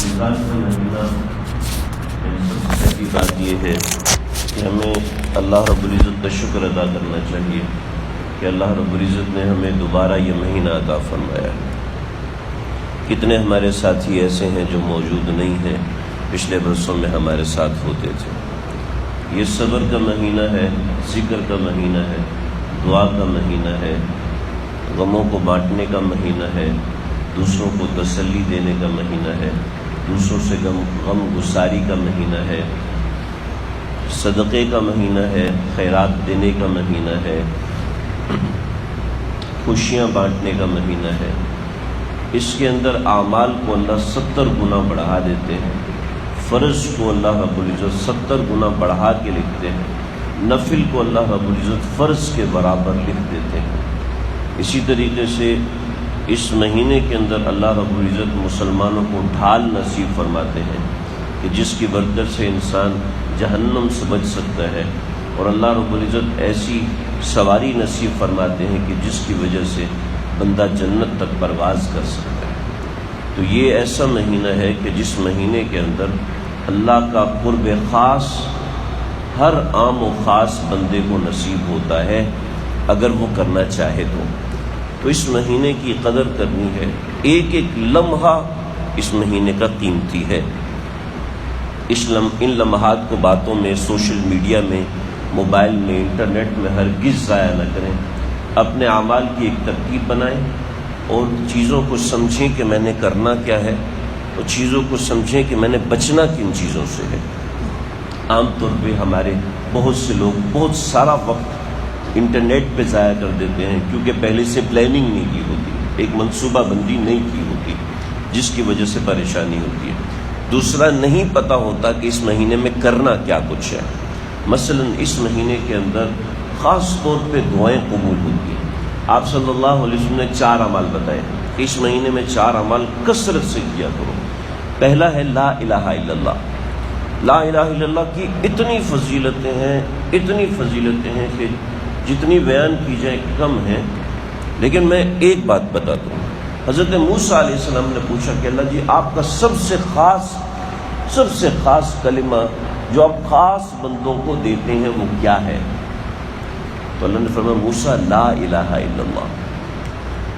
رمضان کا مہینہ سب سے پہلی بات یہ ہے کہ ہمیں اللہ رب العزت کا شکر ادا کرنا چاہیے کہ اللہ رب العزت نے ہمیں دوبارہ یہ مہینہ عطا فرمایا ہے۔ کتنے ہمارے ساتھی ایسے ہیں جو موجود نہیں ہیں، پچھلے برسوں میں ہمارے ساتھ ہوتے تھے۔ یہ صبر کا مہینہ ہے، ذکر کا مہینہ ہے، دعا کا مہینہ ہے، غموں کو بانٹنے کا مہینہ ہے، دوسروں کو تسلی دینے کا مہینہ ہے، دوسروں سے غم گساری کا مہینہ ہے، صدقے کا مہینہ ہے، خیرات دینے کا مہینہ ہے، خوشیاں بانٹنے کا مہینہ ہے۔ اس کے اندر اعمال کو اللہ 70 گنا بڑھا دیتے ہیں، فرض کو اللہ رب العزت 70 گنا بڑھا کے لکھتے ہیں، نفل کو اللہ رب العزت فرض کے برابر لکھ دیتے ہیں۔ اسی طریقے سے اس مہینے کے اندر اللہ رب العزت مسلمانوں کو ڈھال نصیب فرماتے ہیں کہ جس کی برکت سے انسان جہنم سے بچ سکتا ہے، اور اللہ رب العزت ایسی سواری نصیب فرماتے ہیں کہ جس کی وجہ سے بندہ جنت تک پرواز کر سکتا ہے۔ تو یہ ایسا مہینہ ہے کہ جس مہینے کے اندر اللہ کا قرب خاص ہر عام و خاص بندے کو نصیب ہوتا ہے اگر وہ کرنا چاہے تو اس مہینے کی قدر کرنی ہے۔ ایک ایک لمحہ اس مہینے کا قیمتی ہے۔ ان لمحات کو باتوں میں، سوشل میڈیا میں، موبائل میں، انٹرنیٹ میں ہرگز ضائع نہ کریں۔ اپنے اعمال کی ایک ترتیب بنائیں اور چیزوں کو سمجھیں کہ میں نے کرنا کیا ہے، اور چیزوں کو سمجھیں کہ میں نے بچنا کن چیزوں سے ہے۔ عام طور پہ ہمارے بہت سے لوگ بہت سارا وقت انٹرنیٹ پہ ضائع کر دیتے ہیں کیونکہ پہلے سے پلاننگ نہیں کی ہوتی، ایک منصوبہ بندی نہیں کی ہوتی، جس کی وجہ سے پریشانی ہوتی ہے۔ دوسرا، نہیں پتہ ہوتا کہ اس مہینے میں کرنا کیا کچھ ہے۔ مثلا اس مہینے کے اندر خاص طور پہ دعائیں قبول ہوتی ہیں۔ آپ صلی اللہ علیہ وسلم نے 4 اعمال بتائے کہ اس مہینے میں 4 اعمال کثرت سے کیا کرو۔ پہلا ہے لا الہ الا اللہ۔ لا الہ الا اللہ کی اتنی فضیلتیں ہیں کہ جتنی بیان کی جائے کم ہیں، لیکن میں ایک بات بتاتا ہوں۔ حضرت موسیٰ علیہ السلام نے پوچھا کہ اللہ جی، آپ کا سب سے خاص کلمہ جو آپ خاص بندوں کو دیتے ہیں وہ کیا ہے؟ تو اللہ نے فرمایا موسیٰ لا الہ الا اللہ۔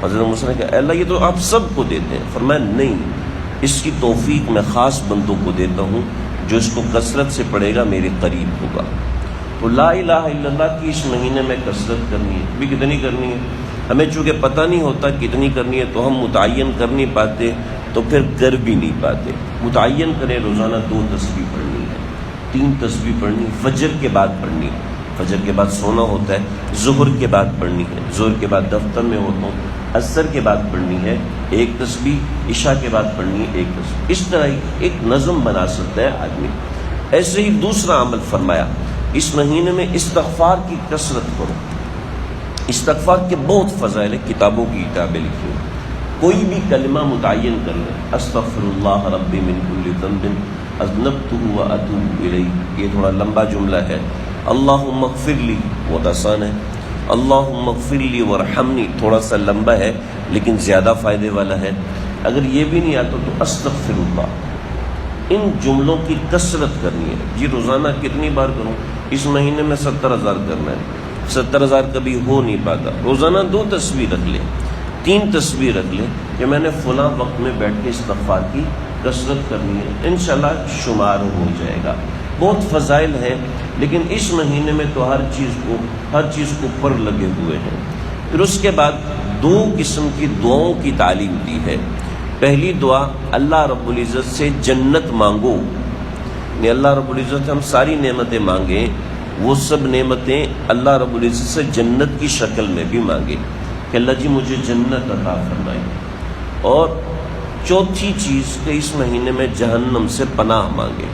حضرت موسیٰ نے کہا اللہ یہ تو آپ سب کو دیتے ہیں۔ فرمایا نہیں، اس کی توفیق میں خاص بندوں کو دیتا ہوں، جو اس کو کثرت سے پڑھے گا میرے قریب ہوگا۔ تو لا الہ الا اللہ کی اس مہینے میں کثرت کرنی ہے۔ بھی کتنی کرنی ہے؟ ہمیں چونکہ پتہ نہیں ہوتا کتنی کرنی ہے تو ہم متعین کر نہیں پاتے، تو پھر کر بھی نہیں پاتے۔ متعین کریں، روزانہ 2 تسبیح پڑھنی ہے، 3 تسبیح پڑھنی ہے، فجر کے بعد پڑھنی ہے، فجر کے بعد سونا ہوتا ہے، ظہر کے بعد پڑھنی ہے، ظہر کے بعد دفتر میں ہوتا ہوں، عصر کے بعد پڑھنی ہے 1 تسبیح، عشاء کے بعد پڑھنی ہے 1 تسبیح۔ اس طرح ایک نظم بنا سکتا ہے آدمی۔ ایسے ہی دوسرا عمل فرمایا، اس مہینے میں استغفار کی کثرت کرو۔ استغفار کے بہت فضائل ہیں، کتابوں کی کتابیں لکھی ہیں۔ کوئی بھی کلمہ متعین کر لیں، استغفر اللہ ربی من کل ذنب اذنبتہ واتوب الیہ، یہ تھوڑا لمبا جملہ ہے۔ اللہم اغفر لی، بہت آسان ہے۔ اللہم اغفر لی وارحمنی، تھوڑا سا لمبا ہے لیکن زیادہ فائدے والا ہے۔ اگر یہ بھی نہیں آتا تو استغفر اللہ۔ ان جملوں کی کثرت کرنی ہے۔ جی روزانہ کتنی بار کروں؟ اس مہینے میں 70,000 کرنا ہے۔ 70,000 کبھی ہو نہیں پاتا۔ روزانہ 2 تسبیح رکھ لیں، 3 تسبیح رکھ لیں کہ میں نے فلاں وقت میں بیٹھ کے استغفار کی کثرت کرنی ہے، انشاءاللہ شمار ہو جائے گا۔ بہت فضائل ہیں، لیکن اس مہینے میں تو ہر چیز کو پر لگے ہوئے ہیں۔ پھر اس کے بعد 2 قسم کی دعاؤں کی تعلیم دی ہے۔ پہلی دعا، اللہ رب العزت سے جنت مانگو، یعنی اللہ رب العزت سے ہم ساری نعمتیں مانگیں، وہ سب نعمتیں اللہ رب العزت سے جنت کی شکل میں بھی مانگیں کہ اللہ جی مجھے جنت عطا فرمائیں۔ اور چوتھی چیز کہ اس مہینے میں جہنم سے پناہ مانگیں۔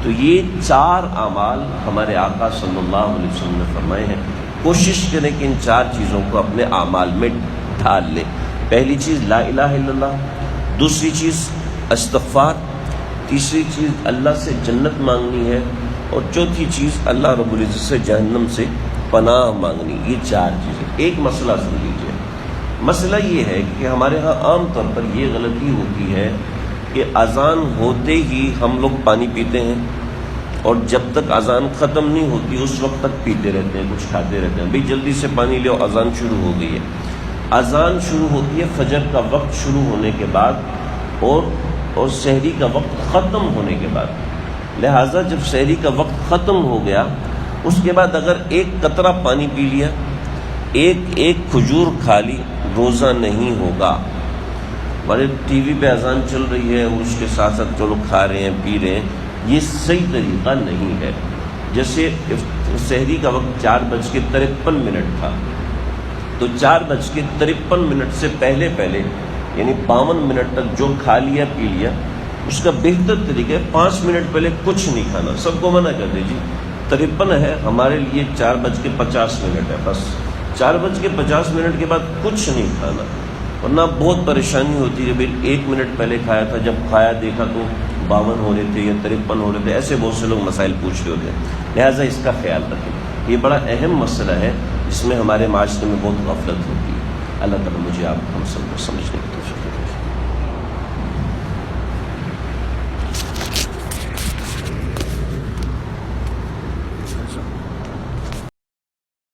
تو یہ 4 اعمال ہمارے آقا صلی اللہ علیہ وسلم نے فرمائے ہیں۔ کوشش کریں کہ ان 4 چیزوں کو اپنے اعمال میں ڈھال لیں۔ پہلی چیز لا الہ الا اللہ، دوسری چیز استغفار، تیسری چیز اللہ سے جنت مانگنی ہے، اور چوتھی چیز اللہ رب العزت سے جہنم سے پناہ مانگنی۔ یہ 4 چیزیں۔ ایک مسئلہ سن لیجیے۔ مسئلہ یہ ہے کہ ہمارے ہاں عام طور پر یہ غلطی ہوتی ہے کہ اذان ہوتے ہی ہم لوگ پانی پیتے ہیں اور جب تک اذان ختم نہیں ہوتی اس وقت تک پیتے رہتے ہیں، کچھ کھاتے رہتے ہیں. بھئی جلدی سے پانی لو، اذان شروع ہو گئی ہے. اذان شروع ہوتی ہے فجر کا وقت شروع ہونے کے بعد اور سحری کا وقت ختم ہونے کے بعد. لہٰذا جب سحری کا وقت ختم ہو گیا اس کے بعد اگر ایک قطرہ پانی پی لیا، ایک کھجور کھا لی، روزہ نہیں ہوگا. بڑے ٹی وی پہ اذان چل رہی ہے اور اس کے ساتھ ساتھ جو لوگ کھا رہے ہیں پی رہے ہیں، یہ صحیح طریقہ نہیں ہے. جیسے سحری کا وقت 4:53 تھا، تو 4:53 سے پہلے یعنی 52 منٹ تک جو کھا لیا پی لیا، اس کا بہتر طریقہ ہے 5 منٹ پہلے کچھ نہیں کھانا. سب کو منع کر دیجیے، 53 ہے ہمارے لیے 4:50 ہے، بس 4:50 کے بعد کچھ نہیں کھانا. ورنہ بہت پریشانی ہوتی ہے. بھائی 1 منٹ پہلے کھایا تھا، جب کھایا دیکھا تو 52 ہو رہے تھے یا 53 ہو رہے تھے، ایسے بہت سے لوگ مسائل پوچھ رہے ہوتے ہیں. لہٰذا اس کا خیال رکھیں. یہ بڑا اہم مسئلہ ہے جس میں ہمارے معاشرے میں بہت غفلت ہوتی ہے. اللہ تعالیٰ مجھے آپ ہم سب کو سمجھنے کی